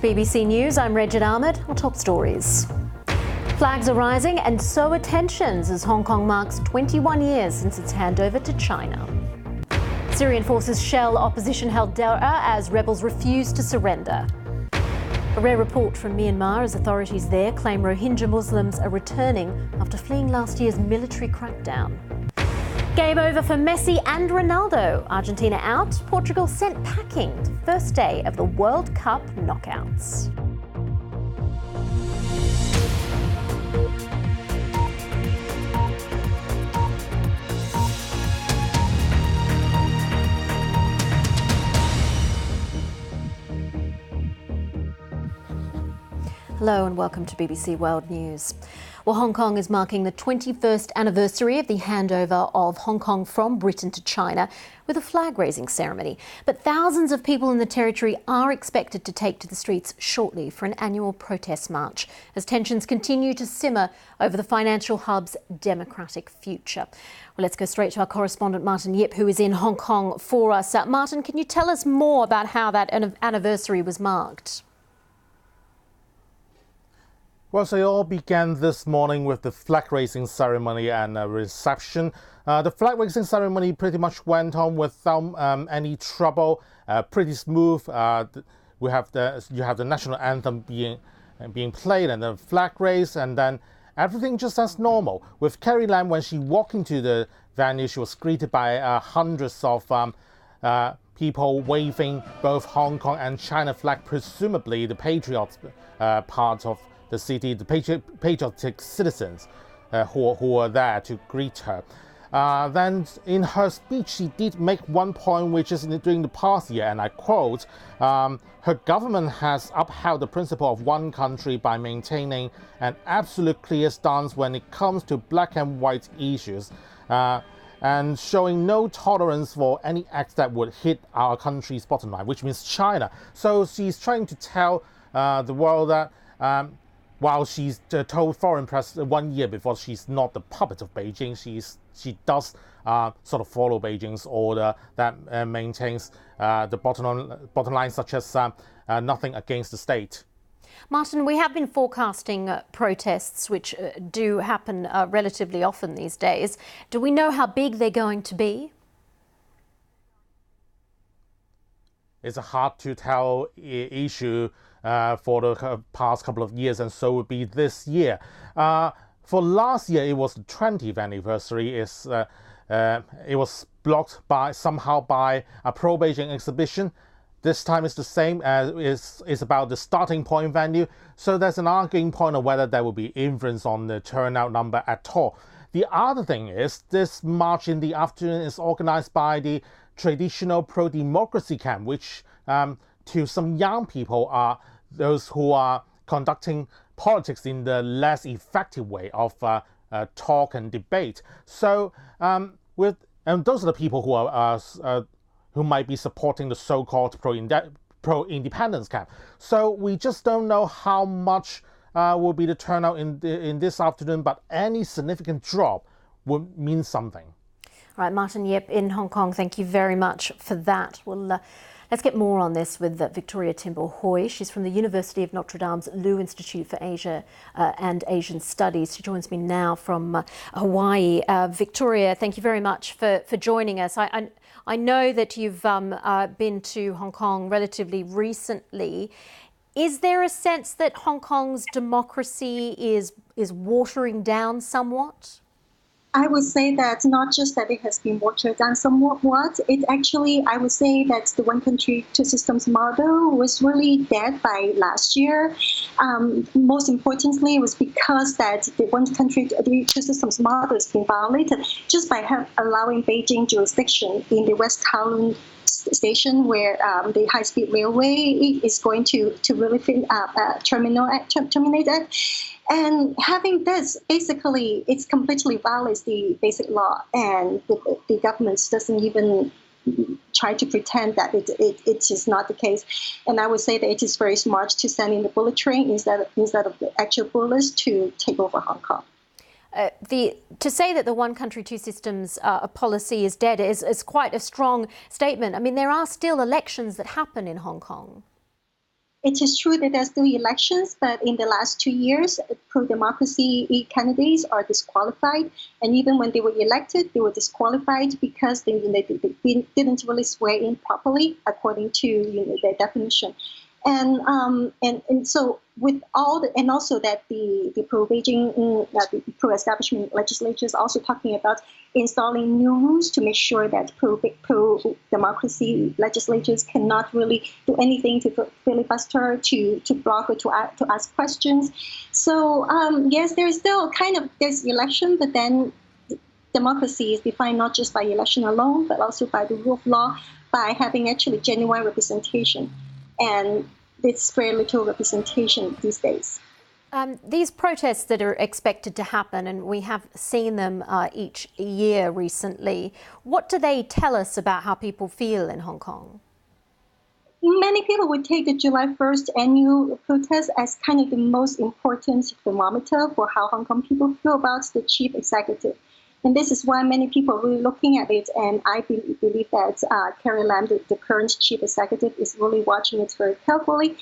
BBC News, I'm Regid Ahmed. Our top stories. Flags are rising and so are tensions as Hong Kong marks 21 years since its handover to China. Syrian forces shell opposition-held Daraa as rebels refuse to surrender. A rare report from Myanmar as authorities there claim Rohingya Muslims are returning after fleeing last year's military crackdown. Game over for Messi and Ronaldo. Argentina out, Portugal sent packing to first day of the World Cup knockouts. Hello and welcome to BBC World News. Well, Hong Kong is marking the 21st anniversary of the handover of Hong Kong from Britain to China with a flag-raising ceremony. But thousands of people in the territory are expected to take to the streets shortly for an annual protest march as tensions continue to simmer over the financial hub's democratic future. Well, let's go straight to our correspondent Martin Yip, who is in Hong Kong for us. Martin, can you tell us more about how that anniversary was marked? Well, so it all began this morning with the flag-raising ceremony and a reception. The flag-raising ceremony pretty much went on without any trouble, pretty smooth. You have the national anthem being played and the flag raised, and then everything just as normal. With Carrie Lam, when she walked into the venue, she was greeted by hundreds of people waving both Hong Kong and China flag, presumably the patriot part of the city, the patriotic citizens who were there to greet her. Then in her speech, she did make one point, which is during the past year, and I quote, her government has upheld the principle of one country by maintaining an absolute clear stance when it comes to black and white issues, and showing no tolerance for any acts that would hit our country's bottom line, which means China. So she's trying to tell the world that while she's told foreign press 1 year before she's not the puppet of Beijing, she does sort of follow Beijing's order that maintains the bottom line, such as nothing against the state. Martin, we have been forecasting protests, which do happen relatively often these days. Do we know how big they're going to be? It's a hard to tell issue for the past couple of years, and so will be this year. For last year, it was the 20th anniversary. It was blocked somehow by a pro-Beijing exhibition. This time it's the same. It's about the starting point venue. So there's an arguing point of whether there will be influence on the turnout number at all. The other thing is, this march in the afternoon is organized by the traditional pro-democracy camp, which to some young people are those who are conducting politics in the less effective way of talk and debate. So those are the people who are who might be supporting the so-called pro-independence camp. So we just don't know how much will be the turnout in this afternoon, but any significant drop would mean something. All right, Martin Yip in Hong Kong, thank you very much for that. Well, let's get more on this with Victoria Timble-Hoy. She's from the University of Notre Dame's Liu Institute for Asia and Asian Studies. She joins me now from Hawaii. Victoria, thank you very much for joining us. I know that you've been to Hong Kong relatively recently. Is there a sense that Hong Kong's democracy is watering down somewhat? I would say that not just that it has been watered down somewhat, it actually, I would say that the one country, two systems model was really dead by last year. Most importantly, it was because that the one country, the two systems model has been violated just by allowing Beijing jurisdiction in the West Kowloon station where the high-speed railway is going to really terminate it. And having this, basically, it's completely violates the basic law, and the government doesn't even try to pretend that it is not the case. And I would say that it is very smart to send in the bullet train instead of the actual bullets to take over Hong Kong. To say that the one country, two systems policy is dead is quite a strong statement. I mean, there are still elections that happen in Hong Kong. it is true that there's still elections, but in the last 2 years, pro-democracy candidates are disqualified. And even when they were elected, they were disqualified because they didn't really swear in properly according to their definition. And so with all the, and also that the pro-Beijing, the pro-establishment legislature is also talking about installing new rules to make sure that pro-democracy legislatures cannot really do anything to filibuster, to block or to ask questions. So yes, there's still there's election, but then democracy is defined not just by election alone, but also by the rule of law, by having actually genuine representation. And it's very little representation these days. These protests that are expected to happen, and we have seen them each year recently, what do they tell us about how people feel in Hong Kong? Many people would take the July 1st annual protest as kind of the most important thermometer for how Hong Kong people feel about the chief executive. And this is why many people are really looking at it, and I believe that Carrie Lam, the current chief executive, is really watching it very carefully.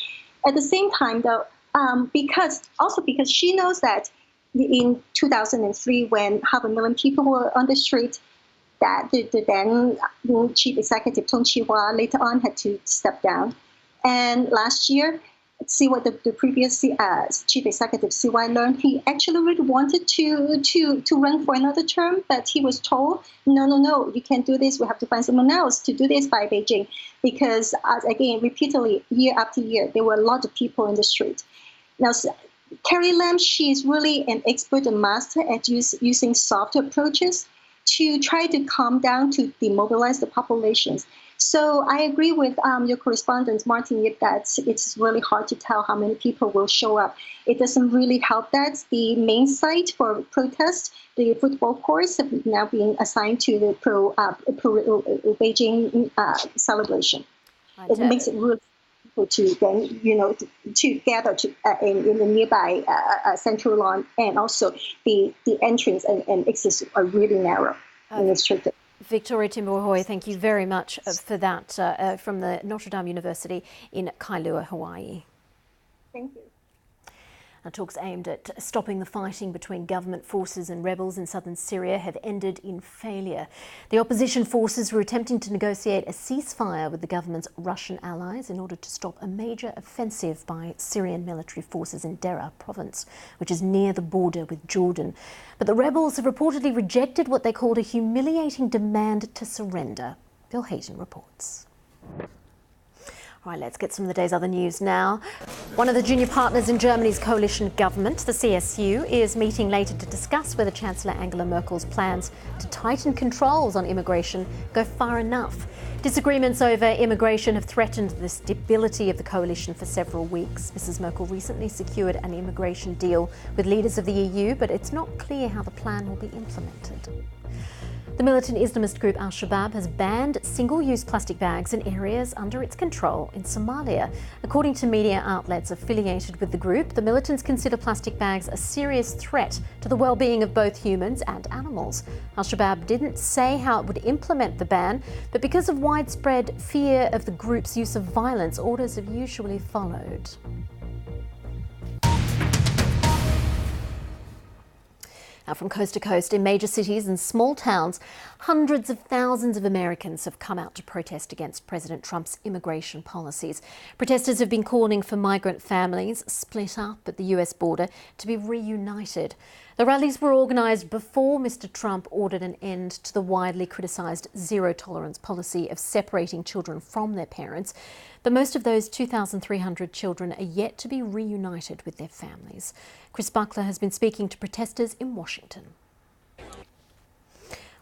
At the same time, though, because she knows that in 2003, when 500,000 people were on the street, that the then chief executive Tung Chee-hwa later on had to step down. And last year, see what the previous chief executive C.Y. learned. He actually really wanted to run for another term, but he was told, no, you can't do this. We have to find someone else to do this by Beijing. Because, again, repeatedly, year after year, there were a lot of people in the street. Now, Carrie Lam, she is really an expert and master at using soft approaches to try to calm down, to demobilize the populations. So I agree with your correspondent, Martin Yip, that it's really hard to tell how many people will show up. It doesn't really help that the main site for protest, the football courts, have now been assigned to the pro-Beijing celebration. It makes it really difficult to then, to gather in the nearby central lawn, and also the entrance and exits are really narrow and restricted. Victoria Timberhoy, thank you very much for that from the Notre Dame University in Kailua, Hawaii. Thank you. Now, talks aimed at stopping the fighting between government forces and rebels in southern Syria have ended in failure. The opposition forces were attempting to negotiate a ceasefire with the government's Russian allies in order to stop a major offensive by Syrian military forces in Deraa province, which is near the border with Jordan. But the rebels have reportedly rejected what they called a humiliating demand to surrender. Bill Hayton reports. Right, let's get some of the day's other news now. One of the junior partners in Germany's coalition government, the CSU, is meeting later to discuss whether Chancellor Angela Merkel's plans to tighten controls on immigration go far enough. Disagreements over immigration have threatened the stability of the coalition for several weeks. Mrs. Merkel recently secured an immigration deal with leaders of the EU, but it's not clear how the plan will be implemented. The militant Islamist group Al-Shabaab has banned single-use plastic bags in areas under its control in Somalia. According to media outlets affiliated with the group, the militants consider plastic bags a serious threat to the well-being of both humans and animals. Al-Shabaab didn't say how it would implement the ban, but because of widespread fear of the group's use of violence, orders have usually followed. Now, from coast to coast, in major cities and small towns, hundreds of thousands of Americans have come out to protest against President Trump's immigration policies. Protesters have been calling for migrant families split up at the US border to be reunited. The rallies were organised before Mr. Trump ordered an end to the widely criticised zero-tolerance policy of separating children from their parents. But most of those 2,300 children are yet to be reunited with their families. Chris Buckler has been speaking to protesters in Washington.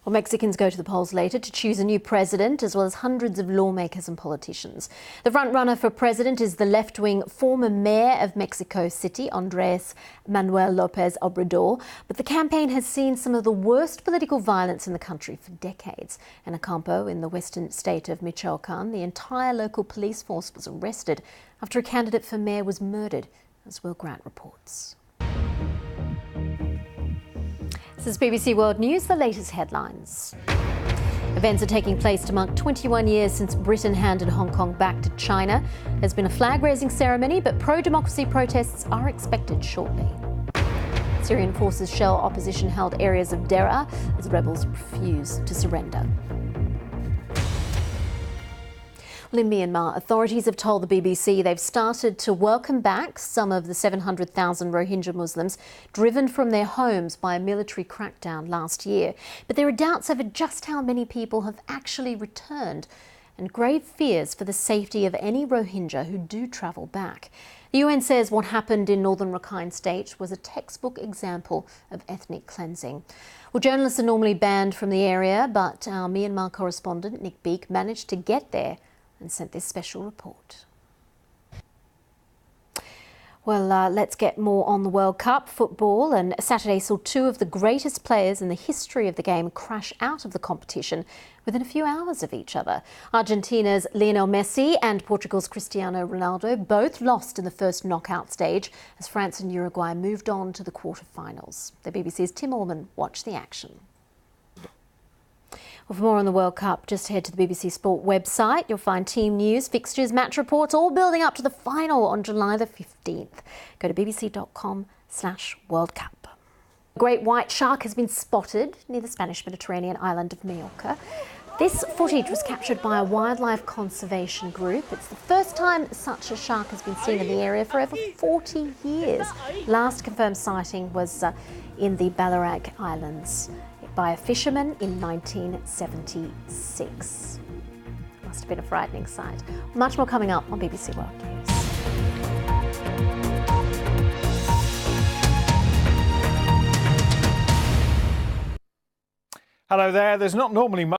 Well, Mexicans go to the polls later to choose a new president, as well as hundreds of lawmakers and politicians. The front-runner for president is the left-wing former mayor of Mexico City, Andrés Manuel López Obrador. But the campaign has seen some of the worst political violence in the country for decades. In Acampo, in the western state of Michoacán, the entire local police force was arrested after a candidate for mayor was murdered, as Will Grant reports. This is BBC World News, the latest headlines. Events are taking place to mark 21 years since Britain handed Hong Kong back to China. There's been a flag-raising ceremony, but pro-democracy protests are expected shortly. Syrian forces shell opposition-held areas of Deraa as rebels refuse to surrender. Well, in Myanmar, authorities have told the BBC they've started to welcome back some of the 700,000 Rohingya Muslims driven from their homes by a military crackdown last year. But there are doubts over just how many people have actually returned and grave fears for the safety of any Rohingya who do travel back. The UN says what happened in northern Rakhine State was a textbook example of ethnic cleansing. Well, journalists are normally banned from the area, but our Myanmar correspondent Nick Beek managed to get there and sent this special report. Well, let's get more on the World Cup football. And Saturday saw two of the greatest players in the history of the game crash out of the competition within a few hours of each other. Argentina's Lionel Messi and Portugal's Cristiano Ronaldo both lost in the first knockout stage as France and Uruguay moved on to the quarterfinals. The BBC's Tim Orman watched the action. Well, for more on the World Cup, just head to the BBC Sport website. You'll find team news, fixtures, match reports, all building up to the final on July the 15th. Go to bbc.com/World Cup. A great white shark has been spotted near the Spanish Mediterranean island of Majorca. This footage was captured by a wildlife conservation group. It's the first time such a shark has been seen in the area for over 40 years. Last confirmed sighting was in the Balearic Islands by a fisherman in 1976. Must have been a frightening sight. Much more coming up on BBC World News. Hello there. There's not normally much